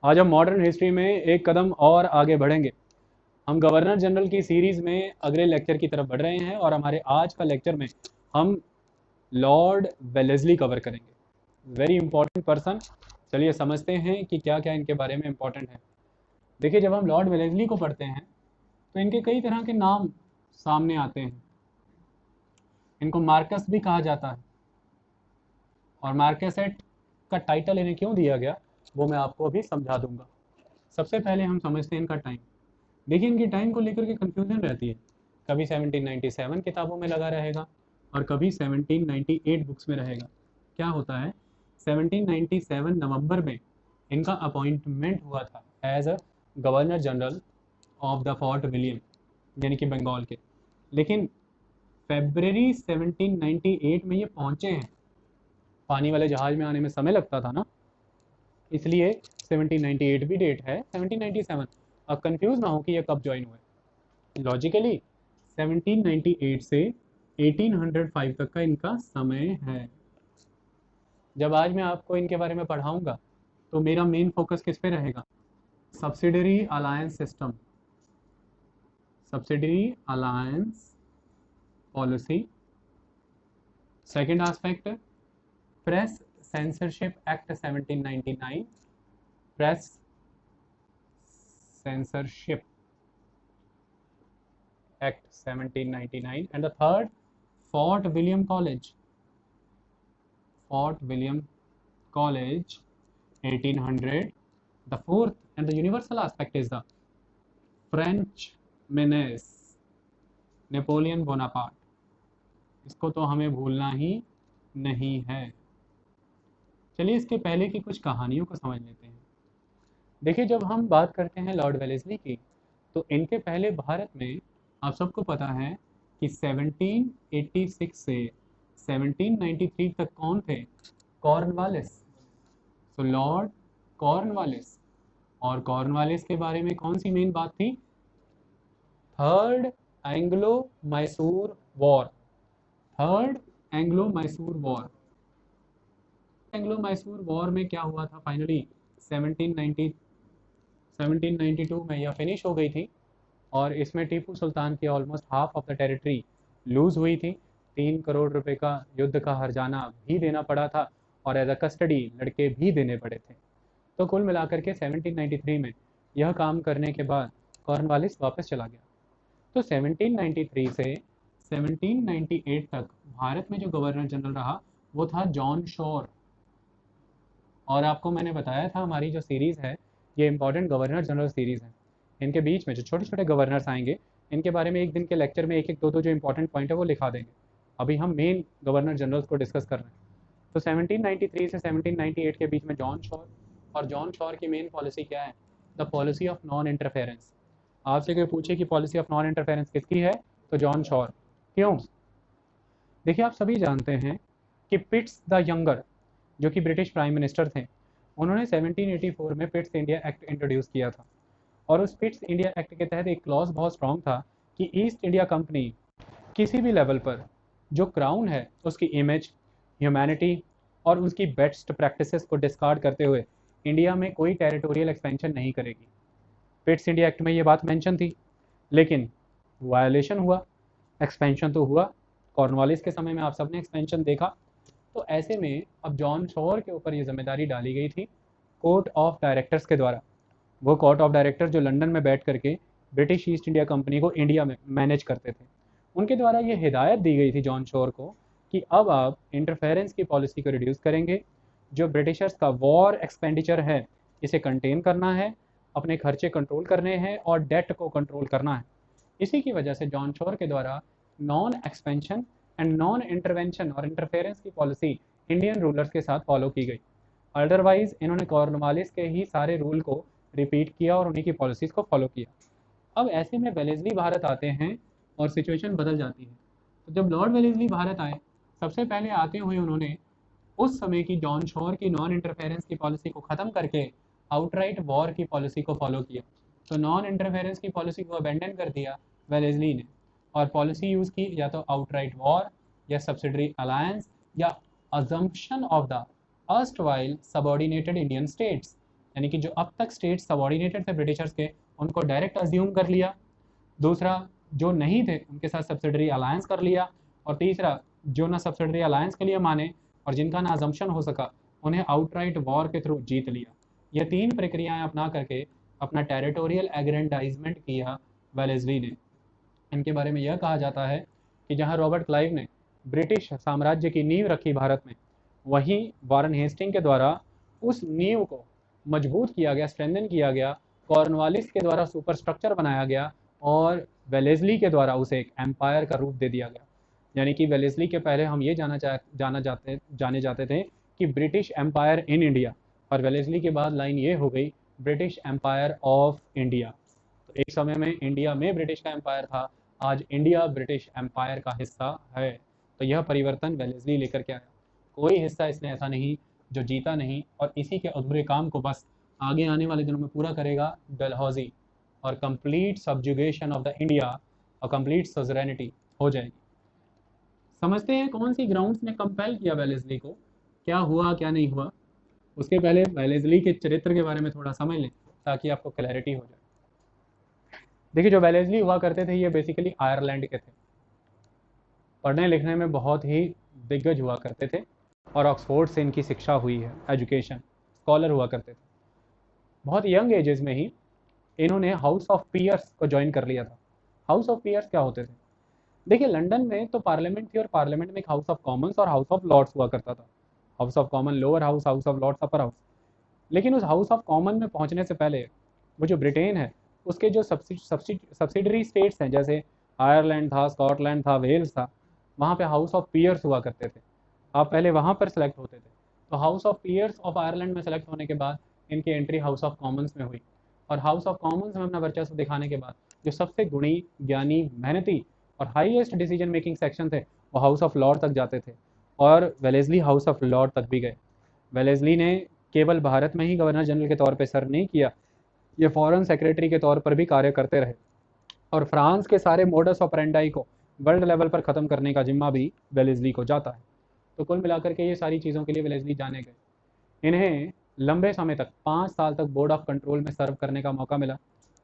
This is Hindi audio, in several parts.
आज हम मॉडर्न हिस्ट्री में एक कदम और आगे बढ़ेंगे। हम गवर्नर जनरल की सीरीज में अगले लेक्चर की तरफ बढ़ रहे हैं और हमारे आज का लेक्चर में हम लॉर्ड वेलेस्ली कवर करेंगे। Very important person. चलिए समझते हैं कि क्या क्या इनके बारे में इंपॉर्टेंट है। देखिए, जब हम लॉर्ड वेलेस्ली को पढ़ते हैं तो इनके कई तरह के नाम सामने आते हैं। इनको मार्कस भी कहा जाता है, और मार्केसेट का टाइटल इन्हें क्यों दिया गया वो मैं आपको अभी समझा दूंगा। सबसे पहले हम समझते हैं इनका टाइम। देखिए, इनकी टाइम को लेकर के कंफ्यूजन रहती है। कभी 1797 किताबों में लगा रहेगा और कभी 1798 बुक्स में रहेगा। क्या होता है, 1797 नवंबर में इनका अपॉइंटमेंट हुआ था as a governor general of the Fort William, यानी कि बंगाल के। लेकिन फरवरी 1798 में ये पहुंचे हैं। पानी वाले जहाज में आने में समय लगता था ना, इसलिए 1798 भी डेट है, 1797। अब कंफ्यूज ना हो कि ये कब ज्वाइन हुए। लॉजिकली 1798 से 1805 तक का इनका समय है। जब आज मैं आपको इनके बारे में पढ़ाऊंगा तो मेरा मेन फोकस किस पे रहेगा? Subsidiary alliance system, subsidiary alliance policy. Second aspect, press censorship act 1799, press censorship act 1799, and the third, Fort William College, Fort William College 1800. The fourth and the universal aspect is the French menace, Napoleon Bonaparte. इसको तो हमें भूलना ही नहीं है। चलिए इसके पहले की कुछ कहानियों को समझ लेते हैं। देखिए, जब हम बात करते हैं लॉर्ड वेलेस्ली की तो इनके पहले भारत में आप सबको पता है कि 1786 से 1793 तक कौन थे? कॉर्नवालिस। तो लॉर्ड कॉर्नवालिस, और कॉर्नवालिस के बारे में कौन सी मेन बात थी? Third Anglo Mysore war, third Anglo Mysore war. Anglo Mysore war में क्या हुआ था? फाइनली 1792 में यह फिनिश हो गई थी, और इसमें टीपू सुल्तान की almost half of the territory lose हुई थी। 3 करोड़ रुपए का युद्ध का हर्जाना भी देना पड़ा था, और एज अ कस्टडी लड़के भी देने पड़े थे। तो कुल मिलाकर के 1793 में यह काम करने के बाद कॉर्नवालिस वापस चला गया। तो 1793 से 1798 तक भारत में जो गवर्नर जनरल रहा वो था जॉन शोर। और आपको मैंने बताया था हमारी जो सीरीज़ है ये इंपॉर्टेंट गवर्नर जनरल सीरीज़ है। इनके बीच में जो छोटे छोटे गवर्नर्स आएंगे इनके बारे में एक दिन के लेक्चर में एक एक दो दो जो इंपॉर्टेंट पॉइंट है वो लिखा देंगे। अभी हम मेन गवर्नर जनरल्स को डिस्कस कर रहे हैं। तो 1793 से 1798 के बीच में जॉन शोर, और जॉन शोर की मेन पॉलिसी क्या है? The policy of non interference. आपसे कोई पूछे कि पॉलिसी ऑफ नॉन इंटरफेरेंस किसकी है तो जॉन शोर। क्यों? देखिए, आप सभी जानते हैं कि पिट्स द यंगर जो कि ब्रिटिश प्राइम मिनिस्टर थे, उन्होंने 1784 में पिट्स इंडिया एक्ट इंट्रोड्यूस किया था। और उस पिट्स इंडिया एक्ट के तहत एक क्लॉज बहुत स्ट्रॉन्ग था कि ईस्ट इंडिया कंपनी किसी भी लेवल पर जो क्राउन है उसकी इमेज, ह्यूमैनिटी और उसकी बेस्ट प्रैक्टिसेस को डिस्कार्ड करते हुए इंडिया में कोई टेरिटोरियल एक्सपेंशन नहीं करेगी। पिट्स इंडिया एक्ट में ये बात मेंशन थी, लेकिन वायलेशन हुआ, एक्सपेंशन तो हुआ। कॉर्नवालिस के समय में आप सबने एक्सपेंशन देखा। तो ऐसे में अब जॉन शोर के ऊपर ये जिम्मेदारी डाली गई थी कोर्ट ऑफ डायरेक्टर्स के द्वारा। वो कोर्ट ऑफ डायरेक्टर जो लंदन में बैठ करके ब्रिटिश ईस्ट इंडिया कंपनी को इंडिया में मैनेज करते थे, उनके द्वारा ये हिदायत दी गई थी जॉन शोर को कि अब आप इंटरफेरेंस की पॉलिसी को रिड्यूस करेंगे, जो ब्रिटिशर्स का वॉर एक्सपेंडिचर है इसे कंटेन करना है, अपने खर्चे कंट्रोल करने हैं और डेट को कंट्रोल करना है। इसी की वजह से जॉन शोर के द्वारा non expansion and non intervention और इंटरफेरेंस की पॉलिसी इंडियन रूलर्स के साथ फॉलो की गई। अदरवाइज इन्होंने कॉर्नवालिस के ही सारे रूल को रिपीट किया और उन्हीं की पॉलिसीज़ को फॉलो किया। अब ऐसे में वेलेस्ली भारत आते हैं और सिचुएशन बदल जाती है। तो जब लॉर्ड वेलेस्ली भारत आए, सबसे पहले आते हुए उन्होंने उस समय की जॉन शोर की नॉन इंटरफेरेंस की पॉलिसी को ख़त्म करके आउटराइट वॉर की पॉलिसी को फॉलो किया। तो नॉन इंटरफेरेंस की पॉलिसी को अबेंडन कर दिया वेलेस्ली ने, और पॉलिसी यूज़ की या तो आउटराइट वॉर या सब्सिडरी अलायंस या assumption of the erstwhile subordinated Indian states, यानी कि जो अब तक स्टेट सबॉर्डिनेटेड थे ब्रिटिशर्स के, उनको डायरेक्ट अज्यूम कर लिया। दूसरा, जो नहीं थे उनके साथ सब्सिडरी अलायंस कर लिया। और तीसरा, जो ना सब्सिडरी अलायंस के लिए माने और जिनका ना अजम्पशन हो सका, उन्हें आउटराइट वॉर के थ्रू जीत लिया। ये तीन प्रक्रियाएं अपना करके अपना टेरिटोरियल एग्रेंडाइजमेंट किया वेलेस्ली ने। इनके बारे में यह कहा जाता है कि जहां रॉबर्ट क्लाइव ने ब्रिटिश साम्राज्य की नींव रखी भारत में, वहीं वारन हेस्टिंग के द्वारा उस नींव को मजबूत किया गया, स्ट्रेंथन किया गया, कॉर्नवालिस के द्वारा सुपर स्ट्रक्चर बनाया गया और वेलेस्ली के द्वारा उसे एक एम्पायर का रूप दे दिया गया। यानी कि वेलेस्ली के पहले हम ये जाने जाते थे कि ब्रिटिश एम्पायर इन इंडिया, और वेलेस्ली के बाद लाइन ये हो गई ब्रिटिश एम्पायर ऑफ इंडिया। तो एक समय में इंडिया में ब्रिटिश का एम्पायर था, आज इंडिया ब्रिटिश एम्पायर का हिस्सा है। तो यह परिवर्तन वेलेस्ली लेकर के आया। कोई हिस्सा इसने ऐसा नहीं जो जीता नहीं, और इसी के अधूरे काम को बस आगे आने वाले दिनों में पूरा करेगा डलहौजी, और complete subjugation of the India और कंप्लीट सजरेनिटी हो जाएगी। समझते हैं कौन सी ग्राउंड्स ने कंपेल किया वेलेस्ली को, क्या हुआ क्या नहीं हुआ। उसके पहले वेलेस्ली के चरित्र के बारे में थोड़ा समझ लें ताकि आपको क्लैरिटी हो जाए। देखिए, जो वेलेस्ली हुआ करते थे ये बेसिकली आयरलैंड के थे, पढ़ने लिखने में बहुत ही दिग्गज हुआ करते थे, और ऑक्सफोर्ड से इनकी शिक्षा हुई है, एजुकेशन स्कॉलर हुआ करते थे। बहुत यंग एजेस में ही इन्होंने हाउस ऑफ पीयर्स को ज्वाइन कर लिया था। हाउस ऑफ पीयर्स क्या होते थे? देखिए, लंदन में तो पार्लियामेंट थी, और पार्लियामेंट में एक हाउस ऑफ कॉमन्स और हाउस ऑफ लॉर्ड्स हुआ करता था। House of Common lower house, House of Lords upper house. लेकिन उस हाउस ऑफ कॉमन में पहुंचने से पहले वो जो ब्रिटेन है उसके जो सब्सिडरी स्टेट्स हैं, जैसे आयरलैंड था, स्कॉटलैंड था, वेल्स था, वहाँ पे हाउस ऑफ पीयर्स हुआ करते थे। आप पहले वहाँ पर सेलेक्ट होते थे। तो House of Peers of Ireland में सेलेक्ट होने के बाद इनकी एंट्री हाउस ऑफ कॉमन्स में हुई, और हाउस ऑफ कॉमन्स में अपना वर्चस्व दिखाने के बाद जो सबसे गुणी, ज्ञानी, मेहनती और हाईएस्ट डिसीजन मेकिंग सेक्शन थे वो हाउस ऑफ लॉर्ड तक जाते थे, और वेलेस्ली हाउस ऑफ लॉर्ड तक भी गए। वेलेस्ली ने केवल भारत में ही गवर्नर जनरल के तौर पर सर्व नहीं किया, ये फॉरेन सेक्रेटरी के तौर पर भी कार्य करते रहे, और फ्रांस के सारे मोडस ऑपरेंडाई को वर्ल्ड लेवल पर ख़त्म करने का जिम्मा भी वेलेस्ली को जाता है। तो कुल मिलाकर के ये सारी चीज़ों के लिए वेलेस्ली जाने गए। इन्हें लंबे समय तक 5 साल तक बोर्ड ऑफ कंट्रोल में सर्व करने का मौका मिला।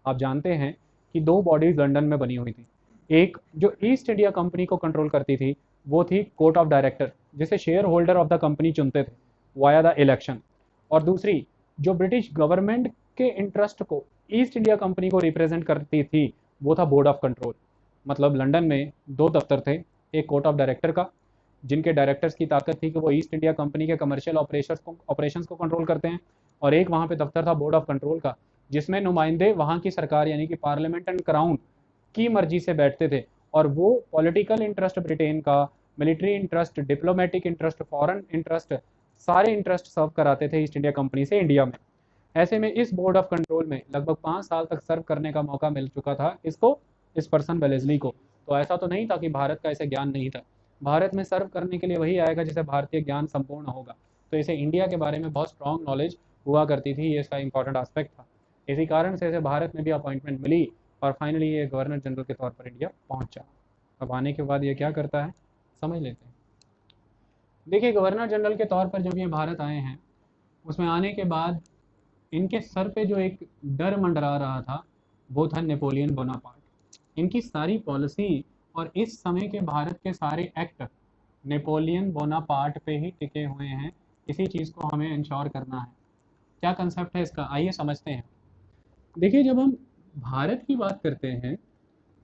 आप जानते हैं कि 2 बॉडीज़ लंदन में बनी हुई थी। एक जो ईस्ट इंडिया कंपनी को कंट्रोल करती थी वो थी कोर्ट ऑफ डायरेक्टर, जिसे share holder of the company चुनते थे वाया द इलेक्शन, और दूसरी जो ब्रिटिश गवर्नमेंट के इंटरेस्ट को ईस्ट इंडिया कंपनी को रिप्रेजेंट करती थी वो था बोर्ड ऑफ कंट्रोल। मतलब लंदन में 2 दफ्तर थे, एक कोर्ट ऑफ डायरेक्टर का जिनके डायरेक्टर्स की ताकत थी कि वो ईस्ट इंडिया कंपनी के कमर्शियल ऑपरेशंस को कंट्रोल करते हैं, और एक वहाँ पे दफ्तर था बोर्ड ऑफ कंट्रोल का, जिसमें नुमाइंदे वहाँ की सरकार यानी कि पार्लियामेंट एंड क्राउन की मर्जी से बैठते थे, और वो पॉलिटिकल इंटरेस्ट ब्रिटेन का, military interest, diplomatic interest, foreign interest, सारे इंटरेस्ट सर्व कराते थे ईस्ट इंडिया कंपनी से इंडिया में। ऐसे में इस बोर्ड ऑफ कंट्रोल में लगभग 5 साल तक सर्व करने का मौका मिल चुका था इसको, इस पर्सन वेलेस्ली को। तो ऐसा तो नहीं था कि भारत का ऐसे ज्ञान नहीं था, भारत में सर्व करने के लिए वही आएगा जिसे भारतीय ज्ञान संपूर्ण होगा। तो इसे इंडिया के बारे में बहुत स्ट्रॉन्ग नॉलेज हुआ करती थी, ये इसका इंपॉर्टेंट एस्पेक्ट था। इसी कारण से इसे भारत में भी अपॉइंटमेंट मिली, और फाइनली ये गवर्नर जनरल के तौर पर इंडिया पहुंचा। अब आने के बाद ये क्या करता है समझ लेते हैं। देखिए, गवर्नर जनरल के तौर पर जब ये भारत आए हैं, उसमें आने के बाद इनके सर पे जो एक डर मंडरा रहा था वो था नेपोलियन बोनापार्ट। इनकी सारी पॉलिसी और इस समय के भारत के सारे एक्ट नेपोलियन बोनापार्ट पे ही टिके हुए हैं। इसी चीज़ को हमें इंश्योर करना है। क्या कंसेप्ट है इसका, आइए समझते हैं। देखिए, जब हम भारत की बात करते हैं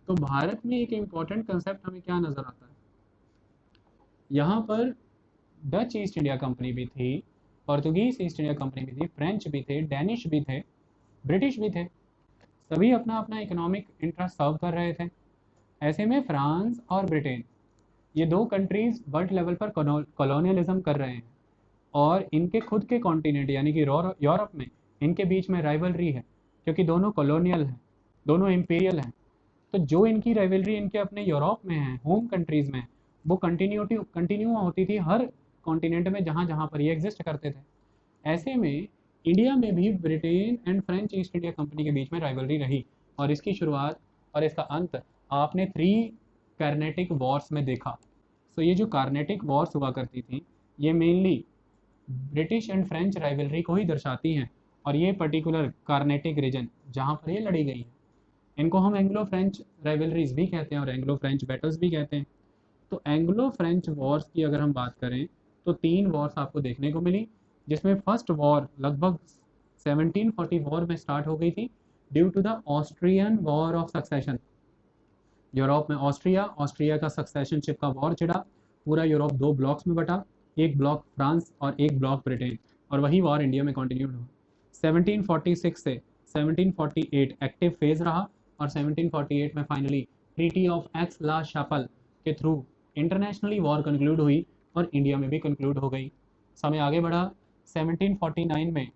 तो भारत में एक इम्पॉर्टेंट कंसेप्ट हमें क्या नज़र आता है, यहाँ पर डच ईस्ट इंडिया कंपनी भी थी, पोर्तुगीज ईस्ट इंडिया कंपनी भी थी, फ्रेंच भी थे, डेनिश भी थे, ब्रिटिश भी थे, सभी अपना अपना इकोनॉमिक इंटरेस्ट सर्व कर रहे थे। ऐसे में फ्रांस और ब्रिटेन ये 2 कंट्रीज वर्ल्ड लेवल पर कॉलोनियलिज्म कर रहे हैं, और इनके खुद के कॉन्टिनेंट यानी कि यूरोप में इनके बीच में राइवलरी है, क्योंकि दोनों कॉलोनियल हैं, दोनों इम्पीरियल हैं। तो जो इनकी राइवलरी इनके अपने यूरोप में है, होम कंट्रीज़ में, वो कंटिन्यू होती थी हर कॉन्टिनेंट में जहाँ जहाँ पर ये एग्जिस्ट करते थे। ऐसे में इंडिया में भी Britain and French east India company के बीच में राइवलरी रही, और इसकी शुरुआत और इसका अंत आपने 3 कार्नेटिक वॉर्स में देखा। सो ये जो कार्नेटिक वॉर्स हुआ करती थी ये mainly British and French rivalry को ही दर्शाती हैं, और ये पर्टिकुलर कार्नेटिक रीजन जहाँ पर ये लड़ी गई है, इनको हम एंग्लो फ्रेंच राइवलरीज भी कहते हैं और एंग्लो फ्रेंच बैटल्स भी कहते हैं। तो एंग्लो फ्रेंच वॉर्स की अगर हम बात करें तो 3 वॉर्स आपको देखने को मिली, जिसमें फर्स्ट वॉर लगभग 1744 में स्टार्ट हो गई थी due to the Austrian war of succession. Europe में ऑस्ट्रिया का सक्सेशनशिप का वॉर छिड़ा, पूरा यूरोप 2 ब्लॉक्स में बटा, एक ब्लॉक फ्रांस और एक ब्लॉक ब्रिटेन, और वही वॉर इंडिया में कंटिन्यूड हुआ। 1746 से 1748 एक्टिव फेज रहा और 1748 में फाइनली ट्रीटी ऑफ एक्स ला शापल के थ्रू इंटरनेशनली वॉर कंक्लूड हुई और इंडिया में भी कंक्लूड हो गई। समय आगे बढ़ा, 1749 में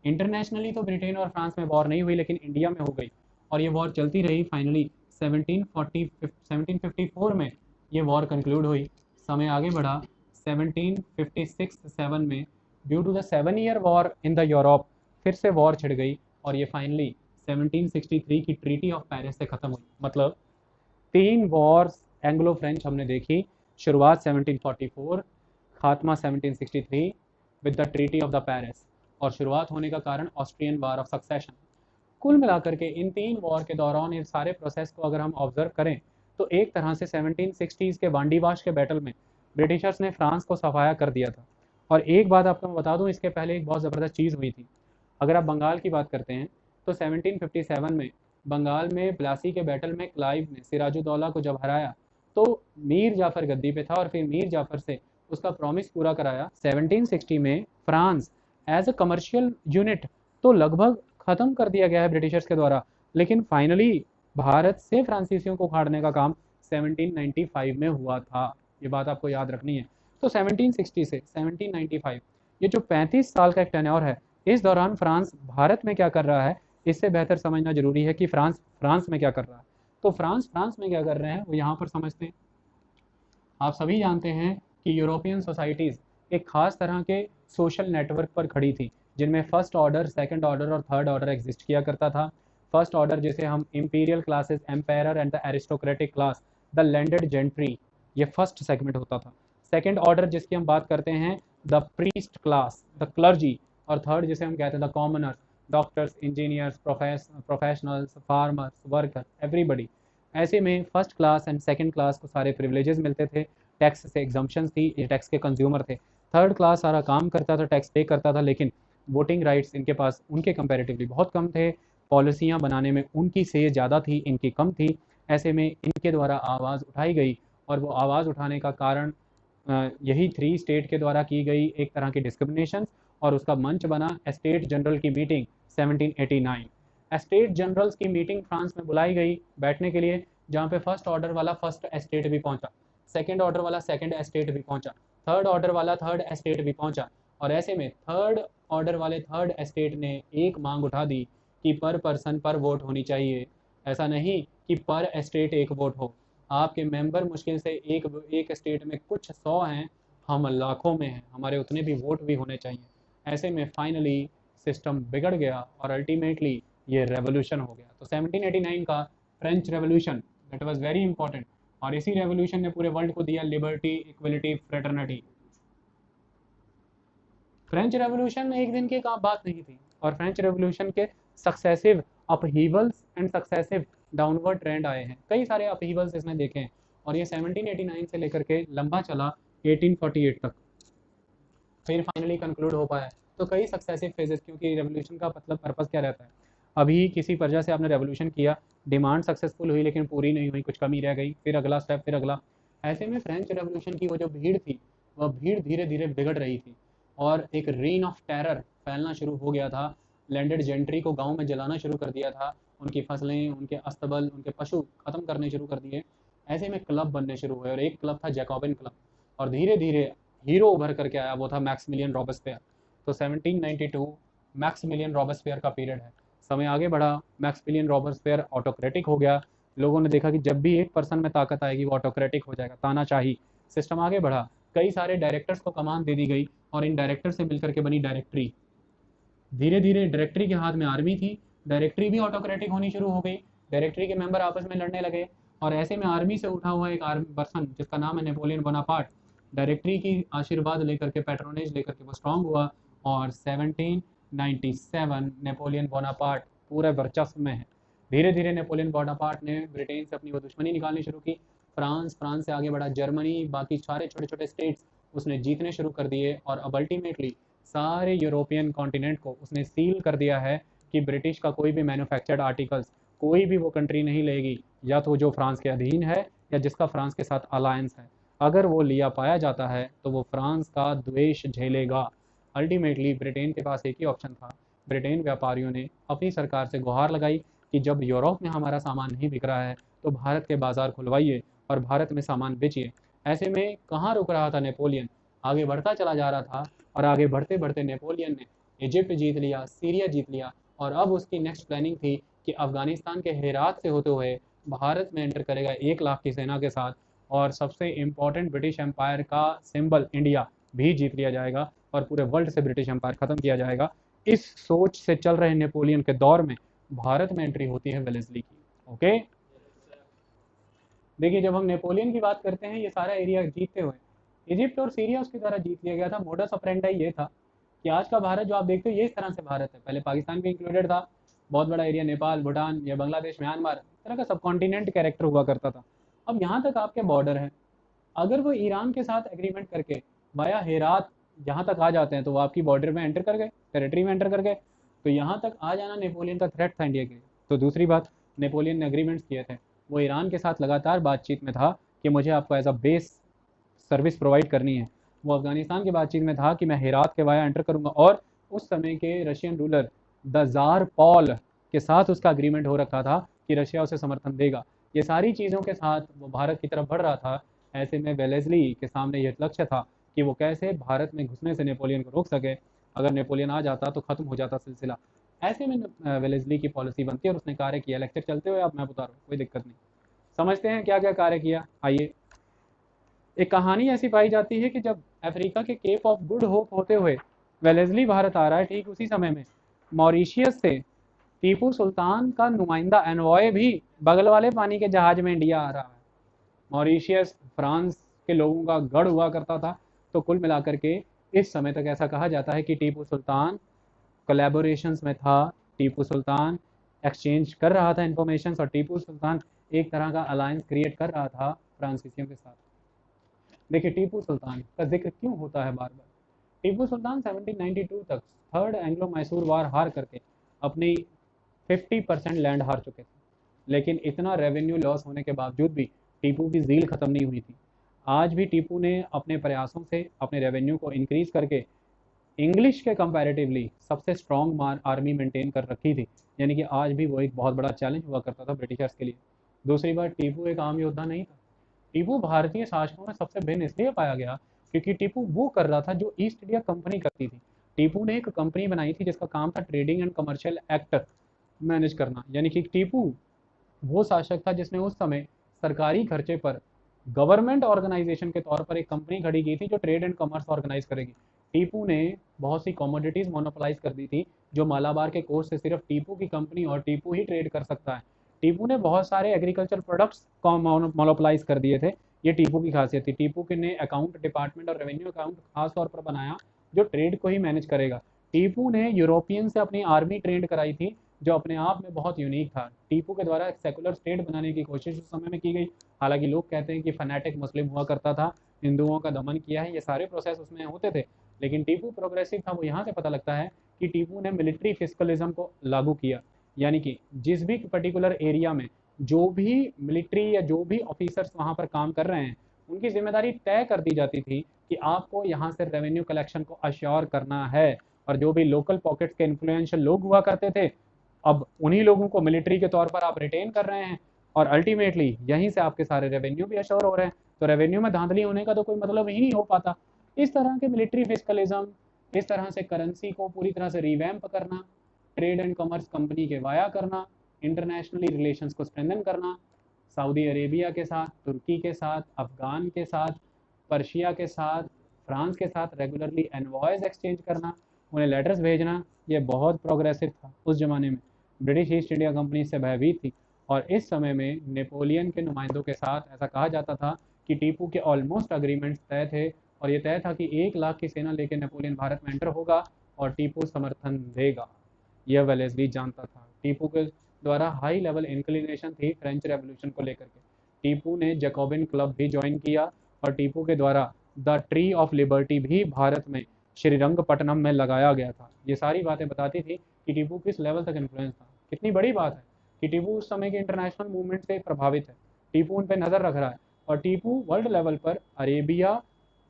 इंटरनेशनली तो ब्रिटेन और फ्रांस में वॉर नहीं हुई लेकिन इंडिया में हो गई और ये वॉर चलती रही। फाइनली 1754 में ये वॉर कंक्लूड हुई। समय आगे बढ़ा, 1756-7 में due to the 7 year war in the Europe फिर से वॉर छिड़ गई और ये फाइनली 1763 की ट्रीटी ऑफ पेरिस से ख़त्म हुई। मतलब 3 वॉर्स एंग्लो फ्रेंच हमने देखी, शुरुआत 1744, खात्मा 1763 with the treaty of the Paris, और शुरुआत होने का कारण ऑस्ट्रियन वॉर ऑफ सक्सेशन। कुल मिलाकर के इन 3 वॉर के दौरान इस सारे प्रोसेस को अगर हम ऑब्जर्व करें तो एक तरह से 1760s के बांडीवाश के बैटल में ब्रिटिशर्स ने फ्रांस को सफाया कर दिया था। और एक बात आपको मैं बता दूं, इसके पहले एक बहुत ज़बरदस्त चीज़ हुई थी। अगर आप बंगाल की बात करते हैं तो 1757 में बंगाल में प्लासी के बैटल में क्लाइव ने सिराजुद्दौला को जब हराया तो मीर जाफ़र गद्दी पे था और फिर मीर जाफ़र से उसका प्रॉमिस पूरा कराया। 1760 में France as a commercial unit तो लगभग ख़त्म कर दिया गया है ब्रिटिशर्स के द्वारा, लेकिन फाइनली भारत से फ्रांसीसियों को उखाड़ने का काम 1795 में हुआ था। ये बात आपको याद रखनी है। तो 1760 से 1795 ये जो 35 साल का एक टेन्योर है, इस दौरान फ्रांस भारत में क्या कर रहा है इससे बेहतर समझना जरूरी है कि फ्रांस में क्या कर रहा है। तो फ्रांस में क्या कर रहे हैं वो यहाँ पर समझते हैं। आप सभी जानते हैं कि यूरोपियन सोसाइटीज़ एक खास तरह के सोशल नेटवर्क पर खड़ी थी, जिनमें फर्स्ट ऑर्डर, सेकंड ऑर्डर और थर्ड ऑर्डर एग्जिस्ट किया करता था। फर्स्ट ऑर्डर जिसे हम imperial classes, empire and the aristocratic class, the landed gentry, ये फर्स्ट सेगमेंट होता था। सेकंड ऑर्डर जिसकी हम बात करते हैं the priest class, the clergy, और थर्ड जिसे हम कहते हैं the commoners, doctors, engineers, professionals, farmers, worker, everybody. ऐसे में first class and second class को सारे प्रिविलेजेस मिलते थे, टैक्स से एग्जम्पशंस थी, ये टैक्स के कंज्यूमर थे। थर्ड क्लास सारा काम करता था, टैक्स पे करता था, लेकिन वोटिंग राइट्स इनके पास उनके कंपैरेटिवली बहुत कम थे, पॉलिसियाँ बनाने में उनकी से ज़्यादा थी, इनकी कम थी। ऐसे में इनके द्वारा आवाज़ उठाई गई और वो आवाज़ उठाने का कारण यही 3 स्टेट के द्वारा की गई एक तरह की डिस्क्रिमिनेशन, और उसका मंच बना एस्टेट जनरल की मीटिंग 1789। एस्टेट जनरल्स की मीटिंग फ्रांस में बुलाई गई बैठने के लिए, जहाँ पे फर्स्ट ऑर्डर वाला फर्स्ट एस्टेट भी पहुंचा, सेकंड ऑर्डर वाला सेकंड एस्टेट भी पहुंचा, थर्ड ऑर्डर वाला थर्ड एस्टेट भी पहुंचा। और ऐसे में थर्ड ऑर्डर वाले थर्ड एस्टेट ने एक मांग उठा दी कि पर पर्सन पर वोट होनी चाहिए। ऐसा नहीं कि पर एस्टेट एक वोट हो। आपके मेंबर मुश्किल से एक स्टेट में कुछ 100 हैं, हम लाखों में हैं, हमारे उतने भी वोट भी होने चाहिए। ऐसे में फाइनली सिस्टम बिगड़ गया और अल्टीमेटली ये रेवोल्यूशन हो गया। तो 1789 का French revolution that was very important, और इसी रेवोल्यूशन ने पूरे वर्ल्ड को दिया liberty, equality, fraternity. French revolution एक दिन की बात नहीं थी, और फ्रेंच रेवोल्यूशन के successive upheavals and successive downward trend आए हैं, कई सारे अपहीवल्स इसमें देखे हैं, और ये 1789 से लेकर के लंबा चला 1848 तक, फिर फाइनली कंक्लूड हो पाया। तो कई सक्सेसिव फेजेस, क्योंकि रेवोल्यूशन का मतलब पर्पस क्या रहता है, अभी किसी वजह से आपने रेवोल्यूशन किया, डिमांड सक्सेसफुल हुई लेकिन पूरी नहीं हुई, कुछ कमी रह गई, फिर अगला स्टेप, फिर अगला। ऐसे में फ्रेंच रेवोल्यूशन की वो जो भीड़ थी, वह भीड़ धीरे धीरे बिगड़ रही थी और एक रेन ऑफ टेरर फैलना शुरू हो गया था। लैंडेड जेंट्री को गांव में जलाना शुरू कर दिया था, उनकी फसलें, उनके अस्तबल, उनके पशु खत्म करने शुरू कर दिए। ऐसे में क्लब बनने शुरू हुए और एक क्लब था जैकोबिन क्लब, और धीरे धीरे हीरो उभर करके आया, वो था मैक्सिमिलियन रॉबेस्पियर। तो 1792 मैक्सिमिलियन रॉबेस्पियर का पीरियड है। समय आगे बढ़ा, मैक्सिमिलियन रॉबेस्पियर ऑटोक्रेटिक हो गया। लोगों ने देखा कि जब भी एक पर्सन में ताकत आएगी वो ऑटोक्रेटिक हो जाएगा, तानाशाही। सिस्टम आगे बढ़ा, कई सारे डायरेक्टर्स को कमान दे दी गई और इन डायरेक्टर से मिलकर के बनी डायरेक्टरी। धीरे धीरे डायरेक्टरी के हाथ में आर्मी थी, डायरेक्टरी भी ऑटोक्रेटिक होनी शुरू हो गई, डायरेक्टरी के मेंबर आपस में लड़ने लगे, और ऐसे में आर्मी से उठा हुआ एक आर्मी पर्सन जिसका नाम है नेपोलियन बोनापार्ट, डायरेक्टरी की आशीर्वाद लेकर के, पैट्रोनेज लेकर के वो स्ट्रांग हुआ, और 17 1797 नेपोलियन बोनापार्ट पूरे वर्चस्व में है। धीरे धीरे नेपोलियन बोनापार्ट ने ब्रिटेन से अपनी वो दुश्मनी निकालनी शुरू की। फ्रांस से आगे बढ़ा, जर्मनी, बाकी सारे छोटे छोटे स्टेट्स उसने जीतने शुरू कर दिए और अब अल्टीमेटली सारे यूरोपियन कॉन्टिनेंट को उसने सील कर दिया है कि ब्रिटिश का कोई भी मैन्युफैक्चर्ड आर्टिकल्स कोई भी वो कंट्री नहीं लेगी, या तो जो फ्रांस के अधीन है या जिसका फ्रांस के साथ अलायंस है। अगर वो लिया पाया जाता है तो वो फ्रांस का द्वेष झेलेगा। अल्टीमेटली ब्रिटेन के पास एक ही ऑप्शन था। ब्रिटेन व्यापारियों ने अपनी सरकार से गुहार लगाई कि जब यूरोप में हमारा सामान नहीं बिक रहा है तो भारत के बाजार खुलवाइए और भारत में सामान बेचिए। ऐसे में कहाँ रुक रहा था नेपोलियन, आगे बढ़ता चला जा रहा था और आगे बढ़ते बढ़ते नेपोलियन ने इजिप्ट जीत लिया, सीरिया जीत लिया और अब उसकी नेक्स्ट प्लानिंग थी कि अफगानिस्तान के हेरात से होते हुए भारत में एंटर करेगा 1 लाख की सेना के साथ और सबसे इम्पोर्टेंट ब्रिटिश एम्पायर का सिंबल इंडिया भी जीत लिया जाएगा और पूरे वर्ल्ड से ब्रिटिश एम्पायर खत्म किया जाएगा। इस सोच से चल रहे नेपोलियन के दौर में भारत में एंट्री होती है वेलेस्ली की। ओके, देखिए जब हम नेपोलियन की बात करते हैं ये सारा एरिया जीतते हुए इजिप्ट और सीरिया उसकी तरह जीत लिया गया था। मोडस ऑपरेंडी ये था कि आज का भारत जो आप देखते हो ये इस तरह से भारत है। पहले पाकिस्तान भी इंक्लूडेड था, बहुत बड़ा एरिया, नेपाल, भूटान या बांग्लादेश, म्यांमार, इस तरह का सब कॉन्टिनेंट कैरेक्टर हुआ करता था। अब यहाँ तक आपके बॉर्डर है, अगर वो ईरान के साथ एग्रीमेंट करके वाया हेरात यहाँ तक आ जाते हैं तो वो आपकी बॉर्डर में एंटर कर गए, टेरिटरी में एंटर कर गए, तो यहाँ तक आ जाना नेपोलियन का थ्रेट था इंडिया के। तो दूसरी बात, नेपोलियन ने एग्रीमेंट्स किए थे, वो ईरान के साथ लगातार बातचीत में था कि मुझे आपको as a base service provide करनी है। वो अफगानिस्तान की बातचीत में था कि मैं हेरात के वाया एंटर करूंगा और उस समय के Russian ruler the jar Paul के साथ उसका अग्रीमेंट हो रखा था कि रशिया उसे समर्थन देगा। ये सारी चीज़ों के साथ वो भारत की तरफ बढ़ रहा था। ऐसे में वेलेस्ली के सामने यह लक्ष्य था कि वो कैसे भारत में घुसने से नेपोलियन को रोक सके। अगर नेपोलियन आ जाता तो खत्म हो जाता सिलसिला। ऐसे में वेलेस्ली की पॉलिसी बनती है और उसने कार्य किया। लेक्चर चलते हुए अब मैं बता रहा हूँ, कोई दिक्कत नहीं। समझते हैं क्या क्या कार्य किया। आइए, एक कहानी ऐसी पाई जाती है कि जब अफ्रीका के केप ऑफ गुड होप होते हुए वेलेस्ली भारत आ रहा है, ठीक उसी समय में मॉरिशियस से टीपू सुल्तान का नुमाइंदा एनवॉय भी बगल वाले पानी के जहाज में इंडिया आ रहा है। मॉरिशियस फ्रांस के लोगों का गढ़ हुआ करता था। तो कुल मिलाकर के इस समय तक ऐसा कहा जाता है कि टीपू सुल्तान कोलैबोरेशंस में था, टीपू सुल्तान एक्सचेंज कर रहा था इंफॉर्मेशन और टीपू सुल्तान एक तरह का अलायंस क्रिएट कर रहा था फ्रांसीसियों के साथ। देखिए टीपू सुल्तान का जिक्र क्यों होता है बार बार। टीपू सुल्तान 1792 तक थर्ड एंग्लो मैसूर वार हार करके अपनी 50% लैंड हार चुके थे, लेकिन इतना रेवेन्यू लॉस होने के बावजूद भी टीपू की जील खत्म नहीं हुई थी। आज भी टीपू ने अपने प्रयासों से अपने रेवेन्यू को इंक्रीज करके इंग्लिश के कंपैरेटिवली सबसे स्ट्रॉन्ग आर्मी मेंटेन कर रखी थी, यानी कि आज भी वो एक बहुत बड़ा चैलेंज हुआ करता था ब्रिटिशर्स के लिए। दूसरी बात, टीपू एक आम योद्धा नहीं था। टीपू भारतीय शासकों में सबसे भिन्न इसलिए पाया गया क्योंकि टीपू वो कर रहा था जो ईस्ट इंडिया कंपनी करती थी। टीपू ने एक कंपनी बनाई थी जिसका काम था trading and commercial act manage करना, यानी कि टीपू वो शासक था जिसने उस समय सरकारी खर्चे पर गवर्नमेंट ऑर्गेनाइजेशन के तौर पर एक कंपनी खड़ी की थी जो ट्रेड एंड कॉमर्स ऑर्गेनाइज करेगी। टीपू ने बहुत सी कमोडिटीज मोनोपोलाइज कर दी थी, जो मालाबार के कोर्ट से सिर्फ टीपू की कंपनी और टीपू ही ट्रेड कर सकता है। टीपू ने बहुत सारे एग्रीकल्चर प्रोडक्ट्स को मोनोपोलाइज कर दिए थे। ये टीपू की खासियत थी। टीपू के ने अकाउंट डिपार्टमेंट और रेवेन्यू अकाउंट खास तौर पर बनाया जो ट्रेड को ही मैनेज करेगा। टीपू ने यूरोपियन से अपनी आर्मी ट्रेंड कराई थी जो अपने आप में बहुत यूनिक था। टीपू के द्वारा एक सेकुलर स्टेट बनाने की कोशिश उस समय में की गई। हालांकि लोग कहते हैं कि फैनेटिक मुस्लिम हुआ करता था, हिंदुओं का दमन किया है, ये सारे प्रोसेस उसमें होते थे, लेकिन टीपू प्रोग्रेसिव था। वो यहाँ से पता लगता है कि टीपू ने मिलिट्री फिस्कलिज्म को लागू किया, यानी कि जिस भी पर्टिकुलर एरिया में जो भी मिलिट्री या जो भी ऑफिसर्स वहाँ पर काम कर रहे हैं उनकी जिम्मेदारी तय कर दी जाती थी कि आपको यहाँ से रेवेन्यू कलेक्शन को अश्योर करना है। और जो भी लोकल पॉकेट्स के इन्फ्लुएंशियल लोग हुआ करते थे, अब उन्हीं लोगों को मिलिट्री के तौर पर आप रिटेन कर रहे हैं और अल्टीमेटली यहीं से आपके सारे रेवेन्यू भी अश्योर हो रहे हैं। तो रेवेन्यू में धांधली होने का तो कोई मतलब ही नहीं हो पाता। इस तरह के मिलिट्री फिस्कलिज्म, इस तरह से करेंसी को पूरी तरह से रिवैम्प करना, ट्रेड एंड कॉमर्स कंपनी के वाया करना, इंटरनेशनली रिलेशंस को स्ट्रेंथन करना, सऊदी अरेबिया के साथ, तुर्की के साथ, अफगान के साथ, पर्शिया के साथ, फ्रांस के साथ रेगुलरली एनवॉयज एक्सचेंज करना, उन्हें लेटर्स भेजना, ये बहुत प्रोग्रेसिव था उस ज़माने में। ब्रिटिश ईस्ट इंडिया कंपनी इससे भयभीत थी और इस समय में नेपोलियन के नुमाइंदों के साथ ऐसा कहा जाता था कि टीपू के ऑलमोस्ट अग्रीमेंट्स तय थे और ये तय था कि 1 लाख की सेना लेकर नेपोलियन भारत में एंटर होगा और टीपू समर्थन देगा, यह वेलेस्ली जानता था। टीपू के द्वारा हाई लेवल इंक्लिनेशन थी फ्रेंच रेवोल्यूशन को लेकर के। टीपू ने जैकोबिन क्लब भी ज्वाइन किया और टीपू के द्वारा द ट्री ऑफ लिबर्टी भी भारत में श्रीरंगपट्टनम में लगाया गया था। ये सारी बातें बताती थी कि टीपू किस लेवल तक इन्फ्लुएंस था। कितनी बड़ी बात है कि टीपू उस समय के इंटरनेशनल मूवमेंट से प्रभावित है, टीपू उन पर नज़र रख रहा है और टीपू वर्ल्ड लेवल पर अरेबिया,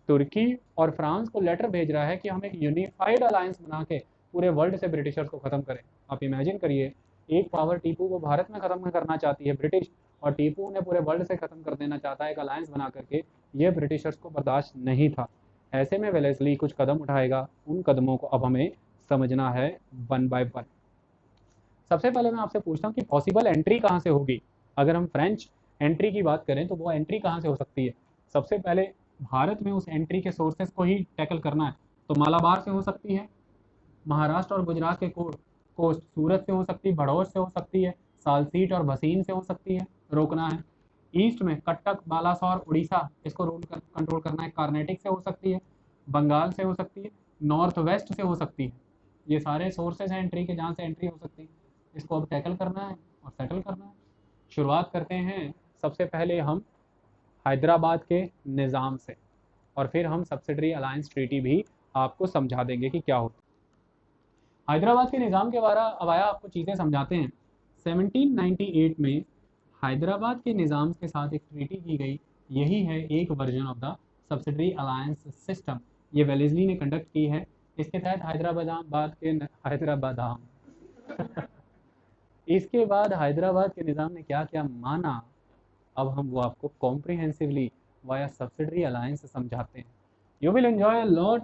तुर्की और फ्रांस को लेटर भेज रहा है कि हम एक यूनिफाइड अलायंस बना के पूरे वर्ल्ड से ब्रिटिशर्स को ख़त्म करें। आप इमेजिन करिए, एक पावर टीपू को भारत में ख़त्म करना चाहती है ब्रिटिश, और टीपू उन्हें पूरे वर्ल्ड से ख़त्म कर देना चाहता है एक अलायंस बना करके। ये ब्रिटिशर्स को बर्दाश्त नहीं था। ऐसे में वेलेस्ली कुछ कदम उठाएगा। उन कदमों को अब हमें समझना है वन बाय वन। सबसे पहले मैं आपसे पूछता हूँ कि पॉसिबल एंट्री कहाँ से होगी। अगर हम फ्रेंच एंट्री की बात करें तो वो एंट्री कहाँ से हो सकती है। सबसे पहले भारत में उस एंट्री के सोर्सेस को ही टैकल करना है, तो मालाबार से हो सकती है, महाराष्ट्र और गुजरात के कोस्ट सूरत से हो सकती है, भड़ौर से हो सकती है, सालसीट और भसीन से हो सकती है, रोकना है। ईस्ट में कटक, बालासोर, उड़ीसा, इसको कंट्रोल करना है। कार्नेटिक से हो सकती है, बंगाल से हो सकती है, नॉर्थ वेस्ट से हो सकती है। ये सारे सोर्सेज हैं एंट्री के जहाँ से एंट्री हो सकती है। इसको अब टैकल करना है और सेटल करना है। शुरुआत करते हैं सबसे पहले हम हैदराबाद के निज़ाम से, और फिर हम सब्सिडरी अलायंस ट्रीटी भी आपको समझा देंगे कि क्या होता है। हैदराबाद के निज़ाम के बारे अब आया, आपको चीज़ें समझाते हैं। 1798 में हैदराबाद के निज़ाम के साथ एक ट्रीटी की गई। यही है एक version of the subsidiary alliance system. ये वेलेस्ली ने कंडक्ट की है। इसके तहत हैदराबाद इसके बाद हैदराबाद के निज़ाम ने क्या क्या माना, अब हम वो आपको कॉम्प्रिहेंसिवली वाया सब्सिडरी अलायंस समझाते हैं। You will enjoy a lot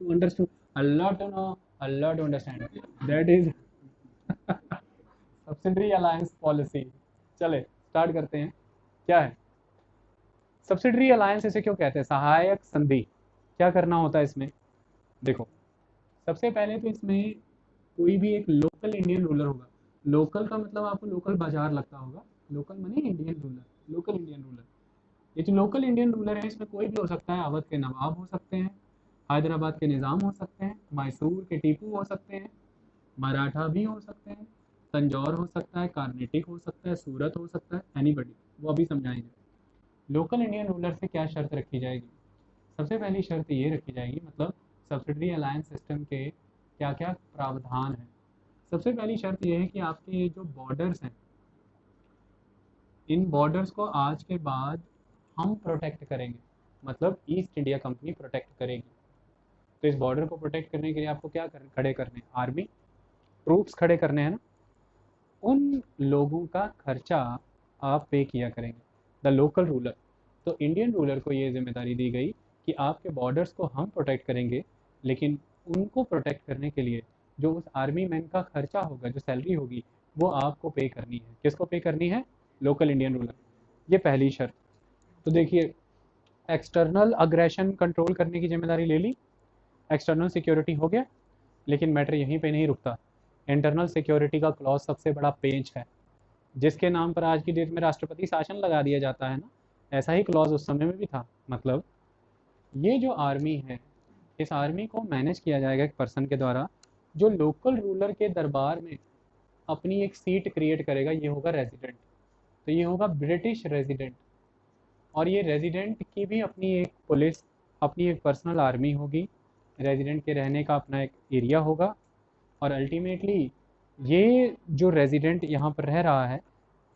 to understand, a lot to know, a lot to understand. That is subsidiary alliance policy. चले स्टार्ट करते हैं। क्या है सब्सिडरी अलायंस, इसे क्यों कहते हैं? सहायक संधि। क्या करना होता है इसमें? देखो, सबसे पहले तो इसमें कोई भी एक लोकल इंडियन रूलर होगा। लोकल का मतलब आपको लोकल बाजार लगता होगा। Local money Indian ruler, local Indian ruler. ये जो लोकल इंडियन रूलर है, इसमें कोई भी हो सकता है। अवध के नवाब हो सकते हैं, हैदराबाद के निज़ाम हो सकते हैं, मैसूर के टीपू हो सकते हैं, मराठा भी हो सकते हैं, तंजौर हो सकता है, कार्नेटिक हो सकता है, सूरत हो सकता है, एनीबडी। वो अभी समझाएंगे। लोकल इंडियन रूलर से क्या शर्त रखी जाएगी? सबसे पहली शर्त ये रखी जाएगी, मतलब सब्सिडरी अलायंस सिस्टम के क्या क्या प्रावधान हैं। सबसे पहली शर्त यह है कि आपके ये जो बॉर्डर्स हैं, इन बॉर्डर्स को आज के बाद हम प्रोटेक्ट करेंगे, मतलब ईस्ट इंडिया कंपनी प्रोटेक्ट करेगी। तो इस बॉर्डर को प्रोटेक्ट करने के लिए आपको क्या खड़े करने हैं? आर्मी ट्रूप्स खड़े करने हैं ना। उन लोगों का खर्चा आप पे किया करेंगे, द लोकल रूलर। तो इंडियन रूलर को ये जिम्मेदारी दी गई कि आपके बॉर्डर्स को हम प्रोटेक्ट करेंगे, लेकिन उनको प्रोटेक्ट करने के लिए जो उस आर्मी मैन का खर्चा होगा, जो सैलरी होगी, वो आपको पे करनी है। किसको पे करनी है? Local Indian ruler. ये पहली शर्त। तो देखिए, एक्सटर्नल अग्रेशन कंट्रोल करने की जिम्मेदारी ले ली, एक्सटर्नल सिक्योरिटी हो गया। लेकिन मैटर यहीं पे नहीं रुकता। इंटरनल सिक्योरिटी का क्लॉज सबसे बड़ा पेंच है, जिसके नाम पर आज की डेट में राष्ट्रपति शासन लगा दिया जाता है ना। ऐसा ही क्लॉज उस समय में भी था। मतलब ये जो आर्मी है, इस आर्मी को मैनेज किया जाएगा एक पर्सन के द्वारा, जो लोकल रूलर के दरबार में अपनी एक सीट क्रिएट करेगा। ये होगा रेजिडेंट। तो ये होगा ब्रिटिश रेजिडेंट। और ये रेजिडेंट की भी अपनी एक पुलिस, अपनी एक पर्सनल आर्मी होगी। रेजिडेंट के रहने का अपना एक एरिया होगा। और अल्टीमेटली ये जो रेजिडेंट यहाँ पर रह रहा है,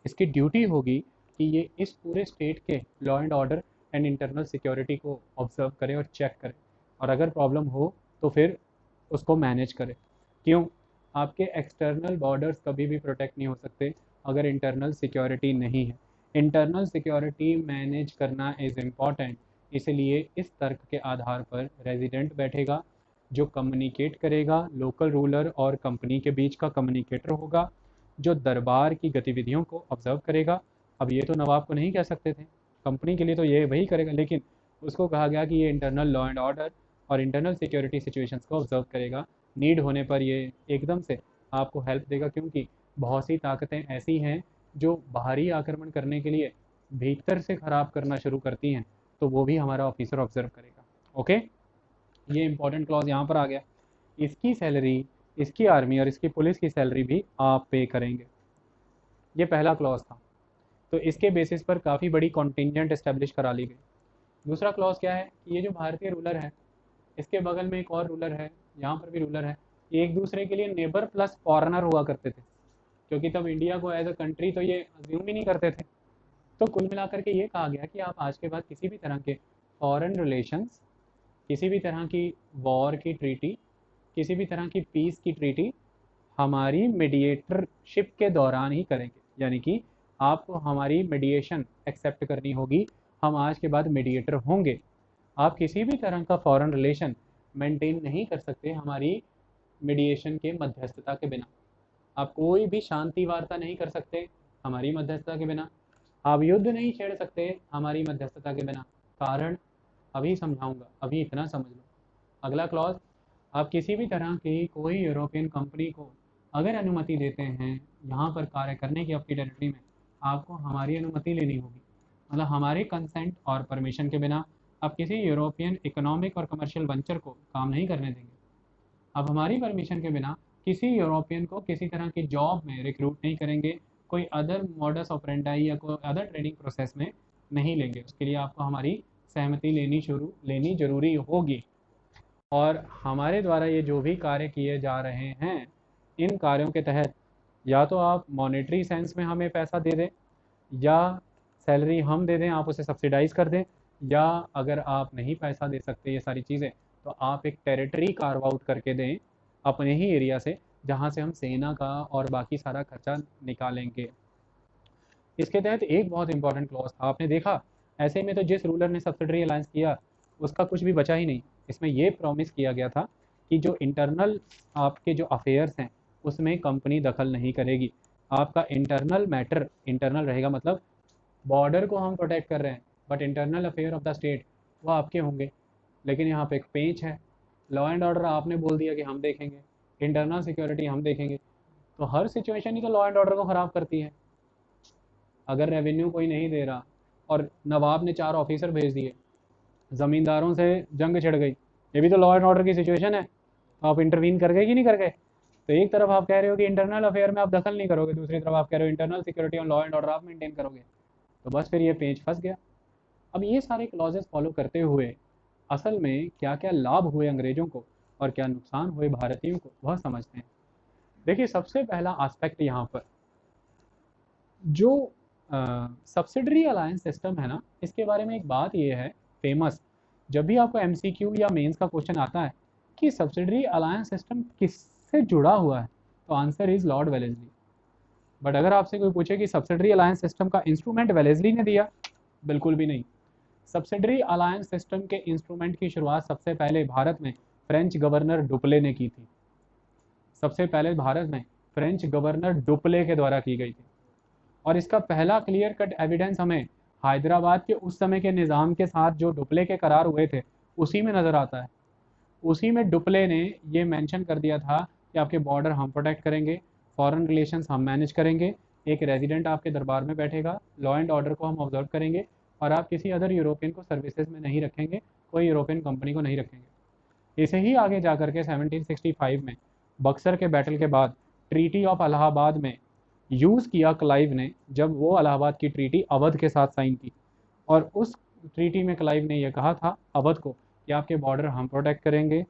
इसकी ड्यूटी होगी कि ये इस पूरे स्टेट के law and order and internal security को ऑब्जर्व करे और चेक करे, और अगर प्रॉब्लम हो तो फिर उसको मैनेज करे। क्यों? आपके एक्सटर्नल बॉर्डर्स कभी भी प्रोटेक्ट नहीं हो सकते अगर इंटरनल सिक्योरिटी नहीं है। इंटरनल सिक्योरिटी मैनेज करना इज़ इम्पॉर्टेंट। इसलिए इस तर्क के आधार पर रेजिडेंट बैठेगा, जो कम्युनिकेट करेगा, लोकल रूलर और कंपनी के बीच का कम्युनिकेटर होगा, जो दरबार की गतिविधियों को ऑब्जर्व करेगा। अब ये तो नवाब को नहीं कह सकते थे, कंपनी के लिए तो ये वही करेगा, लेकिन उसको कहा गया कि ये इंटरनल लॉ एंड ऑर्डर और इंटरनल सिक्योरिटी सिचुएशंस को ऑब्जर्व करेगा। नीड होने पर ये एकदम से आपको हेल्प देगा, क्योंकि बहुत सी ताकतें ऐसी हैं जो बाहरी आक्रमण करने के लिए भीतर से ख़राब करना शुरू करती हैं, तो वो भी हमारा ऑफिसर ऑब्जर्व करेगा। ओके, ये इंपॉर्टेंट क्लॉज यहाँ पर आ गया। इसकी सैलरी, इसकी आर्मी और इसकी पुलिस की सैलरी भी आप पे करेंगे। ये पहला क्लॉज था। तो इसके बेसिस पर काफ़ी बड़ी कॉन्टिजेंट इस्टेब्लिश करा ली गई। दूसरा क्लॉज क्या है कि ये जो भारतीय रूलर है, इसके बगल में एक और रूलर है, यहाँ पर भी रूलर है, ये एक दूसरे के लिए नेबर प्लस फॉरेनर हुआ करते थे, क्योंकि तब इंडिया को एज अ कंट्री तो ये अज्यूम ही नहीं करते थे। तो कुल मिलाकर के ये कहा गया कि आप आज के बाद किसी भी तरह के फॉरेन रिलेशंस, किसी भी तरह की वॉर की ट्रीटी, किसी भी तरह की पीस की ट्रीटी हमारी मीडिएटरशिप के दौरान ही करेंगे। यानी कि आपको हमारी मीडिएशन एक्सेप्ट करनी होगी, हम आज के बाद मीडिएटर होंगे। आप किसी भी तरह का फॉरेन रिलेशन मेंटेन नहीं कर सकते हमारी मीडिएशन के मध्यस्थता के बिना। आप कोई भी शांति वार्ता नहीं कर सकते हमारी मध्यस्थता के बिना। आप युद्ध नहीं छेड़ सकते हमारी मध्यस्थता के बिना। कारण अभी समझाऊंगा, अभी इतना समझ लो। अगला क्लॉज, आप किसी भी तरह की कोई यूरोपियन कंपनी को अगर अनुमति देते हैं यहाँ पर कार्य करने की अपनी टेरिटरी में, आपको हमारी अनुमति लेनी होगी। मतलब हमारे कंसेंट और परमिशन के बिना आप किसी यूरोपियन इकोनॉमिक और कमर्शियल वेंचर को काम नहीं करने देंगे। आप हमारी परमिशन के बिना किसी यूरोपियन को किसी तरह की जॉब में रिक्रूट नहीं करेंगे, कोई अदर मॉडस ऑपरेंडाई या कोई अदर ट्रेनिंग प्रोसेस में नहीं लेंगे। उसके लिए आपको हमारी सहमति लेनी जरूरी होगी। और हमारे द्वारा ये जो भी कार्य किए जा रहे हैं, इन कार्यों के तहत या तो आप मॉनेटरी सेंस में हमें पैसा दे दें, या सैलरी हम दे दें, आप उसे सब्सिडाइज कर दें, या अगर आप नहीं पैसा दे सकते ये सारी चीज़ें, तो आप एक टेरिटरी कार्व आउट करके दें अपने ही एरिया से, जहाँ से हम सेना का और बाकी सारा खर्चा निकालेंगे। इसके तहत एक बहुत इंपॉर्टेंट क्लॉज था, आपने देखा ऐसे में तो जिस रूलर ने सब्सिडरी अलायंस किया उसका कुछ भी बचा ही नहीं। इसमें यह प्रॉमिस किया गया था कि जो इंटरनल आपके जो अफेयर्स हैं उसमें कंपनी दखल नहीं करेगी। आपका इंटरनल मैटर इंटरनल रहेगा, मतलब बॉर्डर को हम प्रोटेक्ट कर रहे हैं but internal affair of the state वो आपके होंगे। लेकिन यहाँ पे एक पेंच है, लॉ एंड ऑर्डर आपने बोल दिया कि हम देखेंगे, इंटरनल सिक्योरिटी हम देखेंगे। तो हर सिचुएशन ही तो लॉ एंड ऑर्डर को ख़राब करती है। अगर रेवेन्यू कोई नहीं दे रहा और नवाब ने 4 ऑफिसर भेज दिए, ज़मींदारों से जंग छिड़ गई, ये भी तो लॉ एंड ऑर्डर की सिचुएशन है। तो आप इंटरवीन कर गए कि नहीं कर गए? तो एक तरफ आप कह रहे हो कि इंटरनल अफेयर में आप दखल नहीं करोगे, दूसरी तरफ आप कह रहे हो इंटरनल सिक्योरिटी और लॉ एंड ऑर्डर आप मेंटेन करोगे। तो बस फिर ये पेंच फंस गया। अब ये सारे क्लॉजेस फॉलो करते हुए असल में क्या क्या लाभ हुए अंग्रेजों को और क्या नुकसान हुए भारतीयों को, वह समझते हैं। देखिए, सबसे पहला एस्पेक्ट यहाँ पर जो सब्सिडरी अलायंस सिस्टम है ना, इसके बारे में एक बात ये है फेमस, जब भी आपको एमसीक्यू या मेंस का क्वेश्चन आता है कि सब्सिडरी अलायंस सिस्टम किससे जुड़ा हुआ है, तो answer is Lord Wellesley. But अगर आपसे कोई पूछे कि सब्सिडरी अलायंस सिस्टम का इंस्ट्रूमेंट वेलेस्ली ने दिया, बिल्कुल भी नहीं। सब्सिडरी अलायंस सिस्टम के इंस्ट्रूमेंट की शुरुआत सबसे पहले भारत में फ्रेंच गवर्नर डुप्ले ने की थी। सबसे पहले भारत में फ्रेंच गवर्नर डुप्ले के द्वारा की गई थी। और इसका पहला क्लियर कट एविडेंस हमें हैदराबाद के उस समय के निज़ाम के साथ जो डुप्ले के करार हुए थे उसी में नज़र आता है। उसी में डुप्ले ने ये मेंशन कर दिया था कि आपके बॉर्डर हम प्रोटेक्ट करेंगे, फॉरेन रिलेशंस हम मैनेज करेंगे, एक रेजिडेंट आपके दरबार में बैठेगा, लॉ एंड ऑर्डर को हम ऑब्जर्व करेंगे, और आप किसी अदर यूरोपियन को सर्विसेज में नहीं रखेंगे, कोई यूरोपियन कंपनी को नहीं रखेंगे। इसे ही आगे जा करके 1765 में बक्सर के बैटल के बाद ट्रीटी ऑफ इलाहाबाद में यूज़ किया क्लाइव ने, जब वो इलाहाबाद की ट्रीटी अवध के साथ साइन की। और उस ट्रीटी में क्लाइव ने यह कहा था अवध को कि आपके बॉर्डर हम प्रोटेक्ट करेंगे,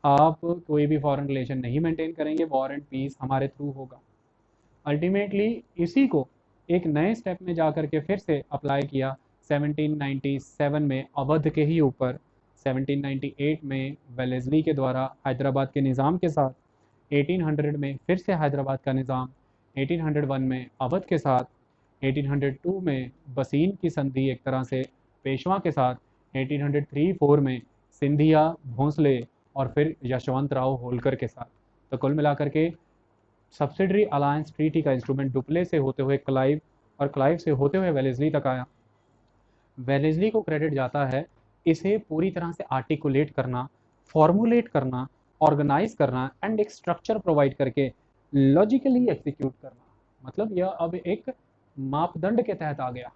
आप कोई भी फॉरेन रिलेशन नहीं मेंटेन करेंगे, वॉर एंड पीस हमारे थ्रू होगा। अल्टीमेटली इसी को एक नए स्टेप में जा कर के फिर से अप्लाई किया 1797 में अवध के ही ऊपर। 1798 में वेलेस्ली के द्वारा हैदराबाद के निज़ाम के साथ, 1800 में फिर से हैदराबाद का निज़ाम, 1801 में अवध के साथ, 1802 में बसीन की संधि एक तरह से पेशवा के साथ, 1803-4 में सिंधिया, भोंसले और फिर यशवंत राव होलकर के साथ। तो कुल मिलाकर के सब्सिडरी अलायंस ट्रीटी का इंस्ट्रूमेंट डुप्ले से होते हुए क्लाइव और क्लाइव से होते हुए वेलेस्ली तक आया। वेलेस्ली को क्रेडिट जाता है इसे पूरी तरह से आर्टिकुलेट करना, फॉर्मुलेट करना, ऑर्गेनाइज करना एंड एक स्ट्रक्चर प्रोवाइड करके लॉजिकली एग्जीक्यूट करना। मतलब यह अब एक मापदंड के तहत आ गया।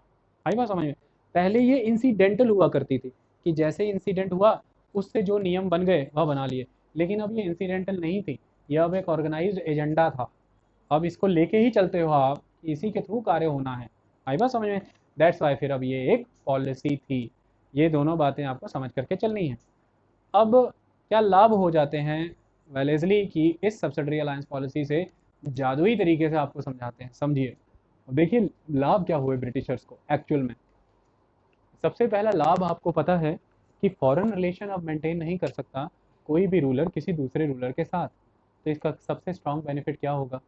आई बात समझ में? पहले ये इंसिडेंटल हुआ करती थी कि जैसे इंसिडेंट हुआ उससे जो नियम बन गए वह बना लिए, लेकिन अब ये इंसिडेंटल नहीं थी, यह अब एक ऑर्गेनाइज्ड एजेंडा था। अब इसको लेके ही चलते हो आप, इसी के थ्रू कार्य होना है। आई बात समझ में? दैट्स वाई फिर अब ये एक पॉलिसी थी। ये दोनों बातें आपको समझ करके चलनी है। अब क्या लाभ हो जाते हैं वेलेस्ली की इस सब्सिडरी अलायंस पॉलिसी से, जादुई तरीके से आपको समझाते हैं, समझिए। देखिए लाभ क्या हुए ब्रिटिशर्स को एक्चुअल में। सबसे पहला लाभ आपको पता है कि फॉरेन रिलेशन अब मेंटेन नहीं कर सकता कोई भी रूलर किसी दूसरे रूलर के साथ। तो इसका सबसे स्ट्रॉन्ग बेनिफिट क्या होगा?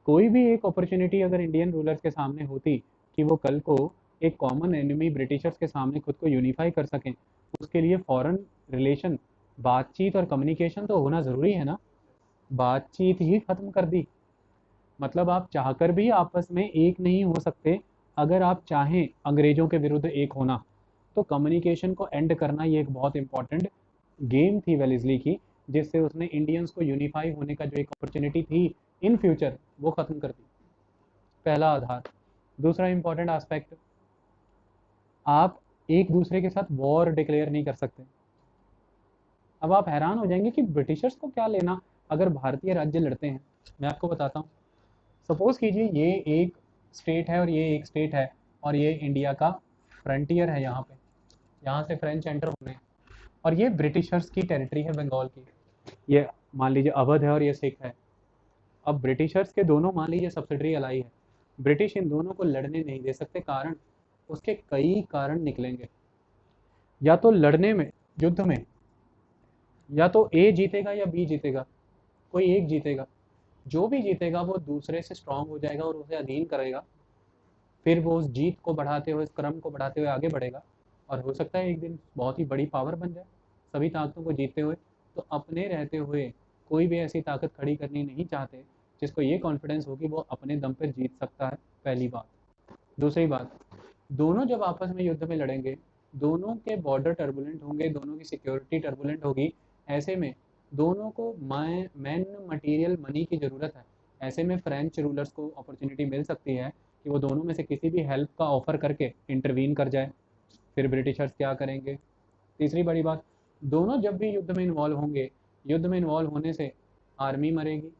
कोई भी एक अपॉर्चुनिटी अगर इंडियन रूलर्स के सामने होती कि वो कल को एक कॉमन एनिमी ब्रिटिशर्स के सामने खुद को यूनिफाई कर सकें, उसके लिए फॉरेन रिलेशन, बातचीत और कम्युनिकेशन तो होना ज़रूरी है ना। बातचीत ही खत्म कर दी। मतलब आप चाहकर भी आपस में एक नहीं हो सकते। अगर आप चाहें अंग्रेजों के विरुद्ध एक होना, तो कम्युनिकेशन को एंड करना ये एक बहुत इंपॉर्टेंट गेम थी वेलेस्ली की, जिससे उसने इंडियंस को यूनिफाई होने का जो एक अपॉर्चुनिटी थी इन फ्यूचर, वो खत्म कर दी। पहला आधार। दूसरा इंपॉर्टेंट एस्पेक्ट, आप एक दूसरे के साथ वॉर डिक्लेयर नहीं कर सकते। अब आप हैरान हो जाएंगे कि ब्रिटिशर्स को क्या लेना अगर भारतीय राज्य लड़ते हैं। मैं आपको बताता हूँ। सपोज कीजिए ये एक स्टेट है और ये एक स्टेट है, और ये इंडिया का फ्रंटियर है। यहाँ पे, यहाँ से फ्रेंच एंटर होने हैं, और ये ब्रिटिशर्स की टेरिटरी है बंगाल की। ये मान लीजिए अवध है और ये सिख है। अब ब्रिटिशर्स के दोनों मान लीजिए सब्सिडरी अलाई है। ब्रिटिश इन दोनों को लड़ने नहीं दे सकते। कारण, उसके कई कारण निकलेंगे। या तो लड़ने में, युद्ध में, या तो ए जीतेगा या बी जीतेगा, कोई एक जीतेगा। जो भी जीतेगा वो दूसरे से स्ट्रांग हो जाएगा और उसे अधीन करेगा। फिर वो उस जीत को बढ़ाते हुए, इस क्रम को बढ़ाते हुए आगे बढ़ेगा, और हो सकता है एक दिन बहुत ही बड़ी पावर बन जाए, सभी ताकतों को जीतते हुए। तो अपने रहते हुए कोई भी ऐसी ताकत खड़ी करनी नहीं चाहते जिसको ये कॉन्फिडेंस हो कि वो अपने दम पर जीत सकता है, पहली बात। दूसरी बात, दोनों जब आपस में युद्ध में लड़ेंगे, दोनों के बॉर्डर टर्बुलेंट होंगे, दोनों की सिक्योरिटी टर्बुलेंट होगी। ऐसे में दोनों को मैन मटेरियल मनी की ज़रूरत है। ऐसे में फ्रेंच रूलर्स को अपॉर्चुनिटी मिल सकती है कि वो दोनों में से किसी भी हेल्प का ऑफर करके इंटरवीन कर जाए। फिर ब्रिटिशर्स क्या करेंगे? तीसरी बड़ी बात, दोनों जब भी युद्ध में इन्वॉल्व होंगे, युद्ध में इन्वॉल्व होने से आर्मी मरेगी।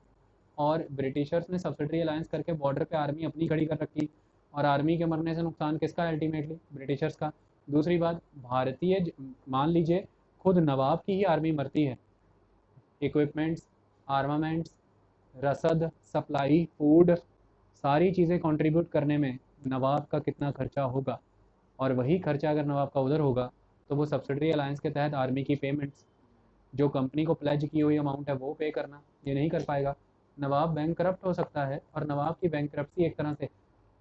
और ब्रिटिशर्स ने सब्सिडरी अलायंस करके बॉर्डर पे आर्मी अपनी खड़ी कर रखी, और आर्मी के मरने से नुकसान किसका है? अल्टीमेटली ब्रिटिशर्स का। दूसरी बात, मान लीजिए खुद नवाब की ही आर्मी मरती है, इक्विपमेंट्स, आर्मामेंट्स, रसद, सप्लाई, फूड, सारी चीज़ें कंट्रीब्यूट करने में नवाब का कितना खर्चा होगा। और वही खर्चा अगर नवाब का उधर होगा, तो वो सब्सिडरी अलायंस के तहत आर्मी की पेमेंट्स, जो कंपनी को प्लेज की हुई अमाउंट है वो पे करना, ये नहीं कर पाएगा। नवाब बैंक करप्ट हो सकता है, और नवाब की बैंक करप्सी एक तरह से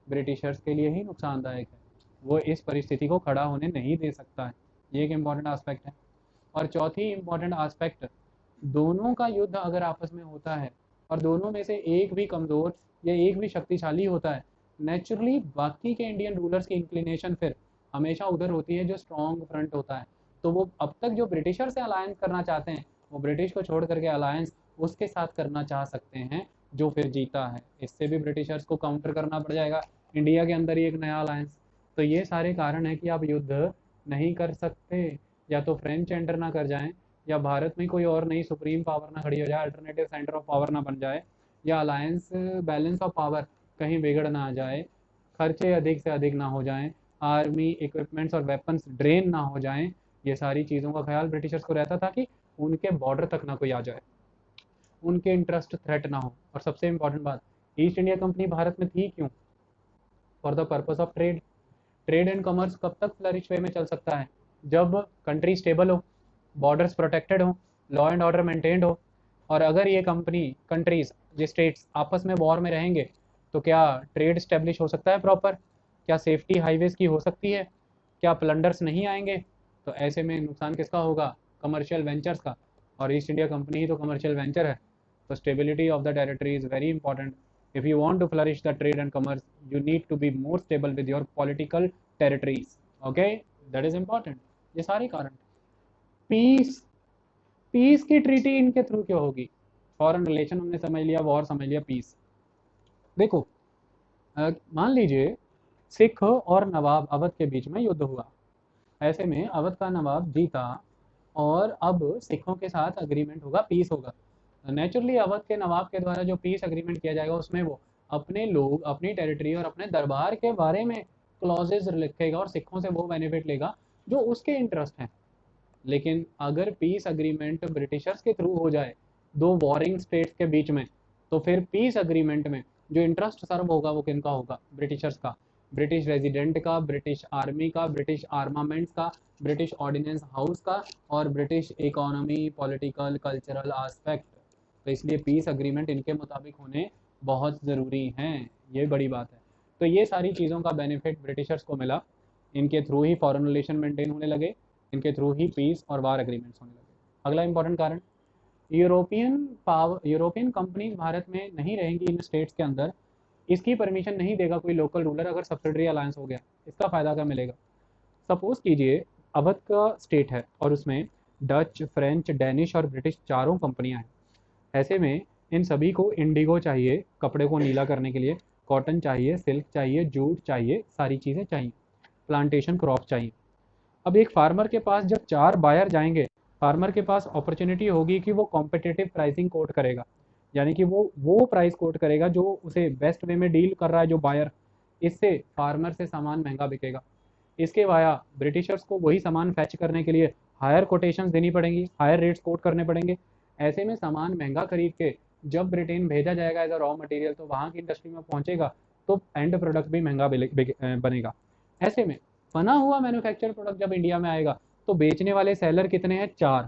ब्रिटिशर्स के लिए ही नुकसानदायक है। वो इस परिस्थिति को खड़ा होने नहीं दे सकता है। ये एक इम्पॉर्टेंट आस्पेक्ट है। और चौथी इम्पॉर्टेंट आस्पेक्ट, दोनों का युद्ध अगर आपस में होता है और दोनों में से एक भी कमज़ोर या एक भी शक्तिशाली होता है, नेचुरली बाकी के इंडियन रूलर्स की इंक्लिनेशन फिर हमेशा उधर होती है जो स्ट्रॉन्ग फ्रंट होता है। तो वो अब तक जो ब्रिटिशर से अलायंस करना चाहते हैं, वो ब्रिटिश को छोड़ करके अलायंस उसके साथ करना चाह सकते हैं जो फिर जीता है। इससे भी ब्रिटिशर्स को काउंटर करना पड़ जाएगा इंडिया के अंदर ही एक नया अलायंस। तो ये सारे कारण है कि आप युद्ध नहीं कर सकते। या तो फ्रेंच एंटर ना कर जाएं, या भारत में कोई और नई सुप्रीम पावर ना खड़ी हो जाए, अल्टरनेटिव सेंटर ऑफ पावर ना बन जाए, या अलायंस बैलेंस ऑफ पावर कहीं बिगड़ ना आ जाए, खर्चे अधिक से अधिक ना हो जाएं, आर्मी इक्विपमेंट्स और वेपन्स ड्रेन ना हो जाएं। ये सारी चीज़ों का ख्याल ब्रिटिशर्स को रहता था कि उनके बॉर्डर तक ना कोई आ जाए, उनके इंटरेस्ट थ्रेट ना हो। और सबसे इंपॉर्टेंट बात, ईस्ट इंडिया कंपनी भारत में थी क्यों? For the purpose of trade. Trade and commerce कब तक फ्लरिश वे में चल सकता है? जब कंट्री स्टेबल हो, बॉर्डर्स प्रोटेक्टेड हो, लॉ एंड ऑर्डर मेंटेन्ड हो। और अगर ये कंट्रीज, ये स्टेट्स आपस में वॉर में रहेंगे, तो क्या ट्रेड स्टेब्लिश हो सकता है प्रॉपर? क्या सेफ्टी हाईवेज की हो सकती है? क्या प्लंडर्स नहीं आएंगे? तो ऐसे में नुकसान किसका होगा? कमर्शियल वेंचर्स का। और ईस्ट इंडिया कंपनी ही तो कमर्शियल वेंचर है। तो stability of the territory is very important. if you want to flourish the trade and commerce, you need to be more stable with your political territories. Okay, that is important. ये सारे कारण। पीस, पीस की ट्रीटी इनके थ्रू क्यों होगी? फॉरेन रिलेशन हमने समझ लिया, वॉर समझ लिया, पीस। देखो, मान लीजिए सिख और नवाब अवध के बीच में युद्ध हुआ। ऐसे में अवध का नवाब जीता, और अब सिखों के साथ अग्रीमेंट होगा, पीस होगा। नेचुरली अवध के नवाब के द्वारा जो पीस अग्रीमेंट किया जाएगा उसमें वो अपने लोग, अपनी टेरिटरी और अपने दरबार के बारे में क्लॉजेज लिखेगा और सिखों से वो बेनिफिट लेगा जो उसके इंटरेस्ट हैं। लेकिन अगर पीस अग्रीमेंट ब्रिटिशर्स के थ्रू हो जाए दो वॉरिंग स्टेट्स के बीच में, तो फिर पीस अग्रीमेंट में जो इंटरेस्ट सर्व होगा वो किनका होगा? ब्रिटिशर्स का, ब्रिटिश रेजिडेंट का, ब्रिटिश आर्मी का, ब्रिटिश आर्मामेंट्स का, ब्रिटिश ऑर्डिनेंस हाउस का और British economy, political, cultural aspect. तो इसलिए पीस अग्रीमेंट इनके मुताबिक होने बहुत ज़रूरी हैं, ये बड़ी बात है। तो ये सारी चीज़ों का बेनिफिट ब्रिटिशर्स को मिला, इनके थ्रू ही फॉरेन रिलेशन मेंटेन होने लगे, इनके थ्रू ही पीस और वार एग्रीमेंट्स होने लगे। अगला इंपॉर्टेंट कारण, यूरोपियन कंपनीज भारत में नहीं रहेंगी इन स्टेट्स के अंदर, इसकी परमिशन नहीं देगा कोई लोकल रूलर अगर सब्सिडरी अलायंस हो गया। इसका फ़ायदा क्या मिलेगा? सपोज कीजिए अवध का स्टेट है और उसमें डच, फ्रेंच, डेनिश और ब्रिटिश चारों कंपनियां हैं। ऐसे में इन सभी को इंडिगो चाहिए कपड़े को नीला करने के लिए, कॉटन चाहिए, सिल्क चाहिए, जूट चाहिए, सारी चीज़ें चाहिए, प्लांटेशन क्रॉप चाहिए। अब एक फार्मर के पास जब 4 बायर जाएंगे, फार्मर के पास अपॉर्चुनिटी होगी कि वो कॉम्पिटिटिव प्राइसिंग कोट करेगा, यानी कि वो प्राइस कोट करेगा जो उसे बेस्ट वे में डील कर रहा है जो बायर, इससे फार्मर से सामान महंगा बिकेगा। इसके वाया ब्रिटिशर्स को वही सामान फैच करने के लिए हायर कोटेशंस देनी पड़ेंगी, हायर रेट्स कोट करने पड़ेंगे। ऐसे में सामान महंगा खरीद के जब ब्रिटेन भेजा जाएगा एज अ रॉ मटेरियल तो वहाँ की इंडस्ट्री में पहुंचेगा, तो एंड प्रोडक्ट भी महंगा बनेगा। ऐसे में बना हुआ मैन्युफैक्चर प्रोडक्ट जब इंडिया में आएगा तो बेचने वाले सेलर कितने हैं? 4।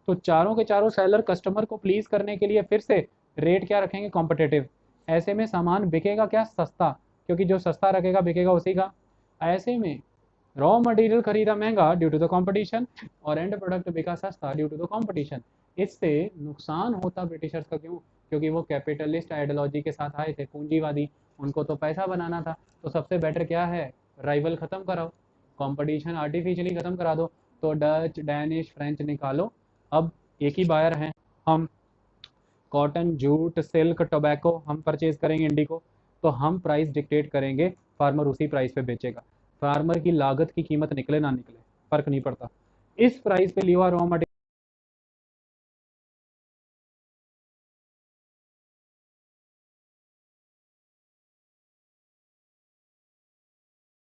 तो चारों के चारों सेलर कस्टमर को प्लीज करने के लिए फिर से रेट क्या रखेंगे? कॉम्पिटिटिव। ऐसे में सामान बिकेगा क्या? सस्ता, क्योंकि जो सस्ता रखेगा बिकेगा उसी का। ऐसे में रॉ मटेरियल खरीदा महंगा ड्यू टू द कंपटीशन और एंड प्रोडक्ट बिका सस्ता ड्यू टू द कंपटीशन। इससे नुकसान होता ब्रिटिशर्स का, क्यों? क्योंकि वो कैपिटलिस्ट आइडियोलॉजी के साथ आए थे, पूंजीवादी, उनको तो पैसा बनाना था। तो सबसे बेटर क्या है? राइवल खत्म कराओ, कंपटीशन आर्टिफिशियली खत्म करा दो। तो डच, डैनिश, फ्रेंच निकालो, अब एक ही बायर हैं हम, कॉटन, जूट, सिल्क, टोबैको हम परचेज करेंगे इंडिको, तो हम प्राइस डिक्टेट करेंगे, फार्मर उसी प्राइस पे बेचेगा। फार्मर की लागत की कीमत निकले ना निकले फर्क नहीं पड़ता, इस प्राइस पे लिया हुआ रॉ मटेरियल